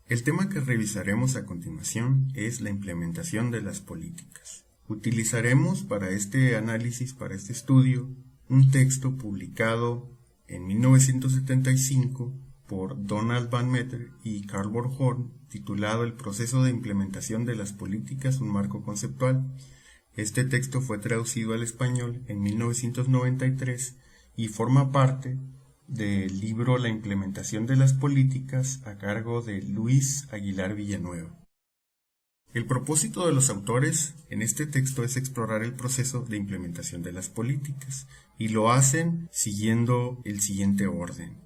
El tema que revisaremos a continuación es la implementación de las políticas. Utilizaremos para este análisis, para este estudio, un texto publicado en 1975 por Donald Van Meter y Carl Bornholm, titulado El proceso de implementación de las políticas, un marco conceptual. Este texto fue traducido al español en 1993 y forma parte del libro La implementación de las políticas a cargo de Luis Aguilar Villanueva. El propósito de los autores en este texto es explorar el proceso de implementación de las políticas y lo hacen siguiendo el siguiente orden.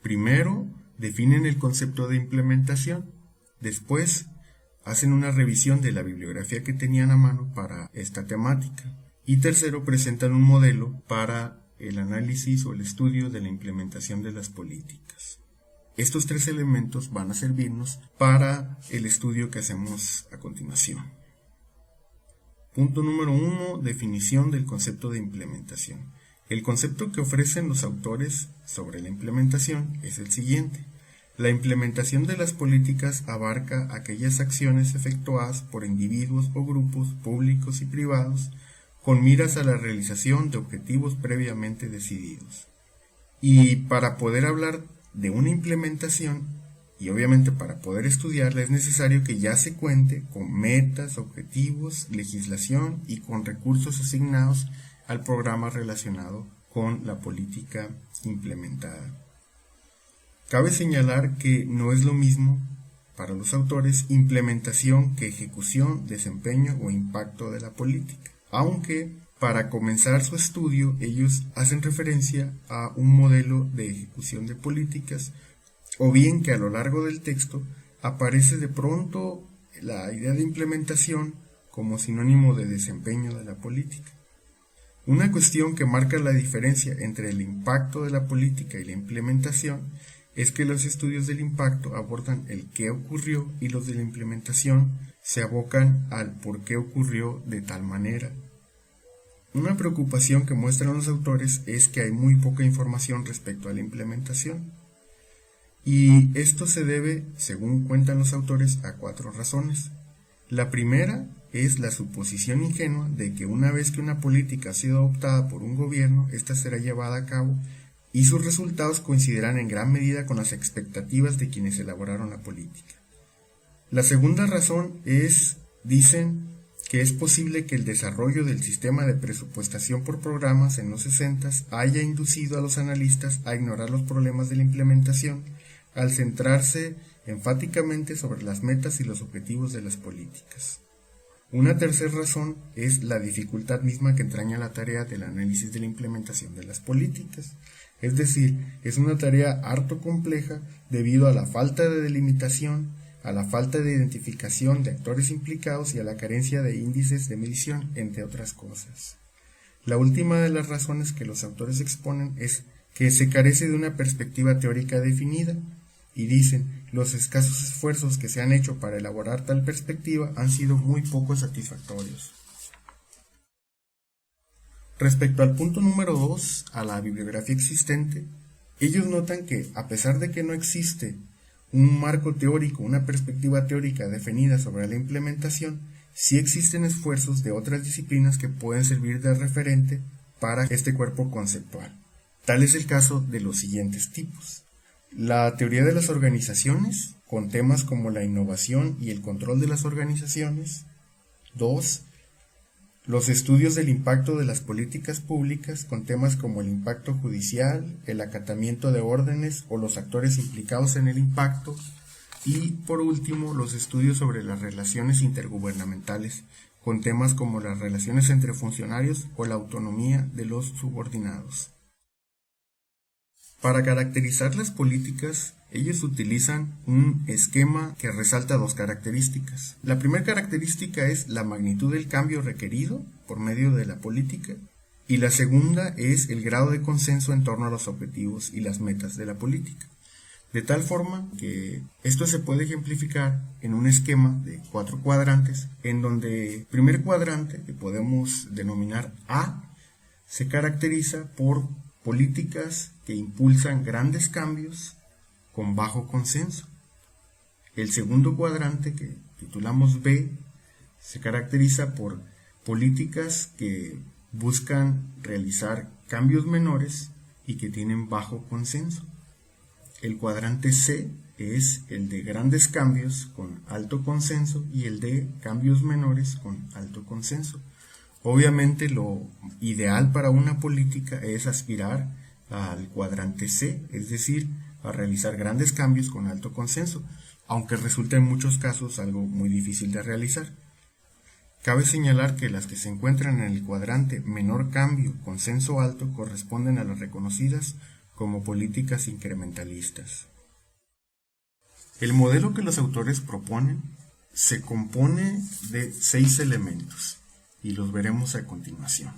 Primero, definen el concepto de implementación. Después, hacen una revisión de la bibliografía que tenían a mano para esta temática. Y tercero, presentan un modelo para el análisis o el estudio de la implementación de las políticas. Estos tres elementos van a servirnos para el estudio que hacemos a continuación. Punto número 1. Definición del concepto de implementación. El concepto que ofrecen los autores sobre la implementación es el siguiente. La implementación de las políticas abarca aquellas acciones efectuadas por individuos o grupos públicos y privados con miras a la realización de objetivos previamente decididos. Y para poder hablar de una implementación, y obviamente para poder estudiarla, es necesario que ya se cuente con metas, objetivos, legislación y con recursos asignados al programa relacionado con la política implementada. Cabe señalar que no es lo mismo para los autores implementación que ejecución, desempeño o impacto de la política, aunque para comenzar su estudio ellos hacen referencia a un modelo de ejecución de políticas, o bien que a lo largo del texto aparece de pronto la idea de implementación como sinónimo de desempeño de la política. Una cuestión que marca la diferencia entre el impacto de la política y la implementación es que los estudios del impacto abordan el qué ocurrió y los de la implementación se abocan al por qué ocurrió de tal manera. Una preocupación que muestran los autores es que hay muy poca información respecto a la implementación. Y esto se debe, según cuentan los autores, a 4 razones. La primera es la suposición ingenua de que una vez que una política ha sido adoptada por un gobierno, ésta será llevada a cabo y sus resultados coincidirán en gran medida con las expectativas de quienes elaboraron la política. La segunda razón es, dicen, que es posible que el desarrollo del sistema de presupuestación por programas en los 60s haya inducido a los analistas a ignorar los problemas de la implementación al centrarse enfáticamente sobre las metas y los objetivos de las políticas. Una tercera razón es la dificultad misma que entraña la tarea del análisis de la implementación de las políticas. Es decir, es una tarea harto compleja debido a la falta de delimitación, a la falta de identificación de actores implicados y a la carencia de índices de medición, entre otras cosas. La última de las razones que los autores exponen es que se carece de una perspectiva teórica definida, y dicen, los escasos esfuerzos que se han hecho para elaborar tal perspectiva han sido muy poco satisfactorios. Respecto al punto número 2, a la bibliografía existente, ellos notan que, a pesar de que no existe un marco teórico, una perspectiva teórica definida sobre la implementación, sí existen esfuerzos de otras disciplinas que pueden servir de referente para este cuerpo conceptual. Tal es el caso de los siguientes tipos. La teoría de las organizaciones, con temas como la innovación y el control de las organizaciones. 2. Los estudios del impacto de las políticas públicas, con temas como el impacto judicial, el acatamiento de órdenes o los actores implicados en el impacto. Y, por último, los estudios sobre las relaciones intergubernamentales, con temas como las relaciones entre funcionarios o la autonomía de los subordinados. Para caracterizar las políticas, ellos utilizan un esquema que resalta 2 características. La primera característica es la magnitud del cambio requerido por medio de la política, y la segunda es el grado de consenso en torno a los objetivos y las metas de la política. De tal forma que esto se puede ejemplificar en un esquema de 4 cuadrantes, en donde el primer cuadrante, que podemos denominar A, se caracteriza por políticas que impulsan grandes cambios con bajo consenso. El segundo cuadrante, que titulamos B, se caracteriza por políticas que buscan realizar cambios menores y que tienen bajo consenso. El cuadrante C es el de grandes cambios con alto consenso y el de cambios menores con alto consenso. Obviamente lo ideal para una política es aspirar al cuadrante C, es decir, a realizar grandes cambios con alto consenso, aunque resulta en muchos casos algo muy difícil de realizar. Cabe señalar que las que se encuentran en el cuadrante menor cambio, consenso alto, corresponden a las reconocidas como políticas incrementalistas. El modelo que los autores proponen se compone de 6 elementos y los veremos a continuación.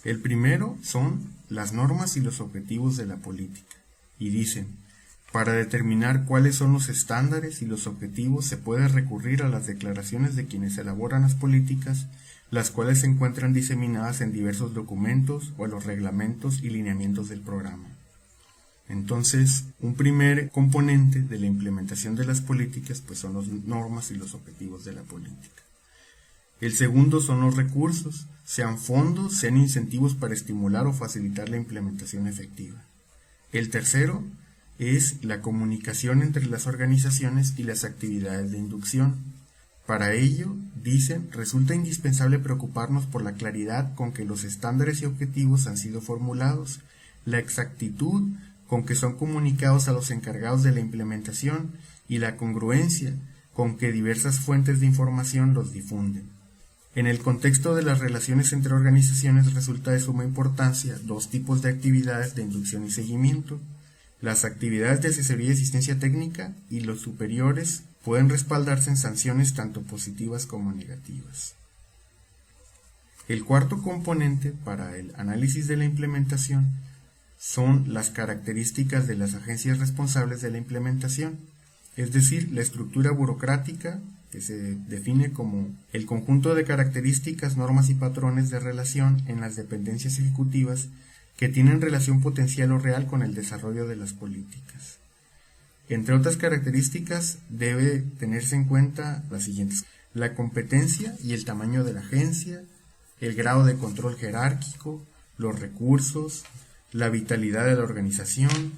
El primero son las normas y los objetivos de la política y dicen: para determinar cuáles son los estándares y los objetivos se puede recurrir a las declaraciones de quienes elaboran las políticas, las cuales se encuentran diseminadas en diversos documentos o en los reglamentos y lineamientos del programa. Entonces, un primer componente de la implementación de las políticas pues son las normas y los objetivos de la política. El segundo son los recursos, sean fondos, sean incentivos para estimular o facilitar la implementación efectiva. El tercero es la comunicación entre las organizaciones y las actividades de inducción. Para ello, dicen, resulta indispensable preocuparnos por la claridad con que los estándares y objetivos han sido formulados, la exactitud con que son comunicados a los encargados de la implementación y la congruencia con que diversas fuentes de información los difunden. En el contexto de las relaciones entre organizaciones resulta de suma importancia 2 tipos de actividades de inducción y seguimiento. Las actividades de asesoría y asistencia técnica y los superiores pueden respaldarse en sanciones tanto positivas como negativas. El cuarto componente para el análisis de la implementación son las características de las agencias responsables de la implementación, es decir, la estructura burocrática, que se define como el conjunto de características, normas y patrones de relación en las dependencias ejecutivas que tienen relación potencial o real con el desarrollo de las políticas. Entre otras características debe tenerse en cuenta las siguientes: la competencia y el tamaño de la agencia, el grado de control jerárquico, los recursos, la vitalidad de la organización,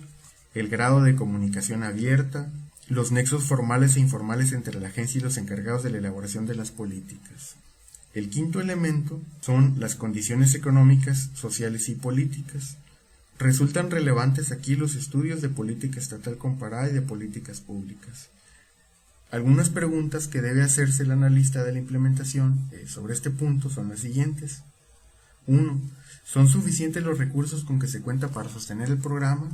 el grado de comunicación abierta, los nexos formales e informales entre la agencia y los encargados de la elaboración de las políticas. El quinto elemento son las condiciones económicas, sociales y políticas. Resultan relevantes aquí los estudios de política estatal comparada y de políticas públicas. Algunas preguntas que debe hacerse el analista de la implementación sobre este punto son las siguientes. 1. ¿Son suficientes los recursos con que se cuenta para sostener el programa?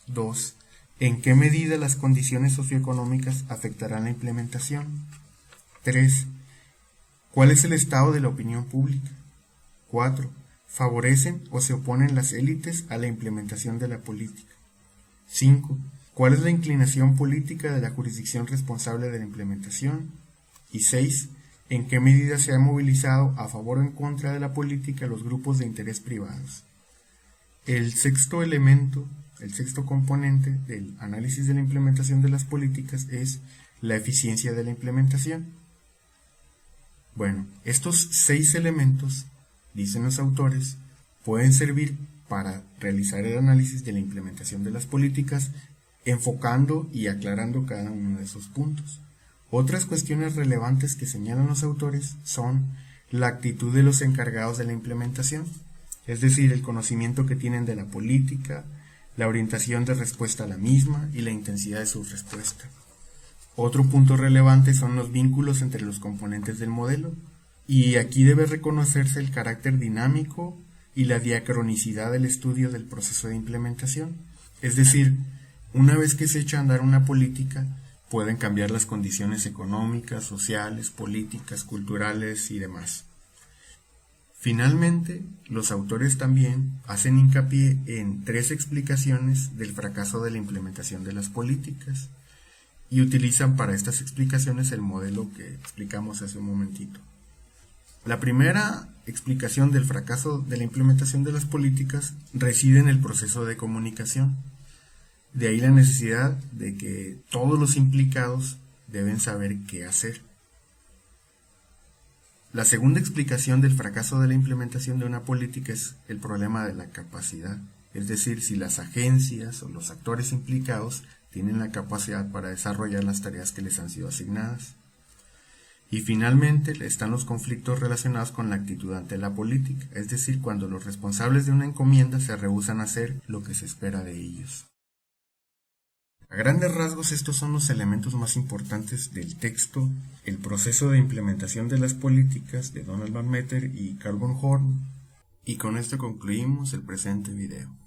2. ¿En qué medida las condiciones socioeconómicas afectarán la implementación? 3. ¿Cuál es el estado de la opinión pública? 4. ¿Favorecen o se oponen las élites a la implementación de la política? 5. ¿Cuál es la inclinación política de la jurisdicción responsable de la implementación? Y 6. ¿En qué medida se ha movilizado a favor o en contra de la política los grupos de interés privados? El sexto elemento, el sexto componente del análisis de la implementación de las políticas es la eficiencia de la implementación. Bueno, estos 6 elementos, dicen los autores, pueden servir para realizar el análisis de la implementación de las políticas, enfocando y aclarando cada uno de esos puntos. Otras cuestiones relevantes que señalan los autores son la actitud de los encargados de la implementación, es decir, el conocimiento que tienen de la política, la orientación de respuesta a la misma y la intensidad de su respuesta. Otro punto relevante son los vínculos entre los componentes del modelo, y aquí debe reconocerse el carácter dinámico y la diacronicidad del estudio del proceso de implementación. Es decir, una vez que se echa a andar una política, pueden cambiar las condiciones económicas, sociales, políticas, culturales y demás. Finalmente, los autores también hacen hincapié en 3 explicaciones del fracaso de la implementación de las políticas y utilizan para estas explicaciones el modelo que explicamos hace un momentito. La primera explicación del fracaso de la implementación de las políticas reside en el proceso de comunicación. De ahí la necesidad de que todos los implicados deben saber qué hacer. La segunda explicación del fracaso de la implementación de una política es el problema de la capacidad, es decir, si las agencias o los actores implicados tienen la capacidad para desarrollar las tareas que les han sido asignadas. Y finalmente están los conflictos relacionados con la actitud ante la política, es decir, cuando los responsables de una encomienda se rehúsan a hacer lo que se espera de ellos. A grandes rasgos, estos son los elementos más importantes del texto, el proceso de implementación de las políticas de Donald Van Meter y Carl von Horn. Y con esto concluimos el presente video.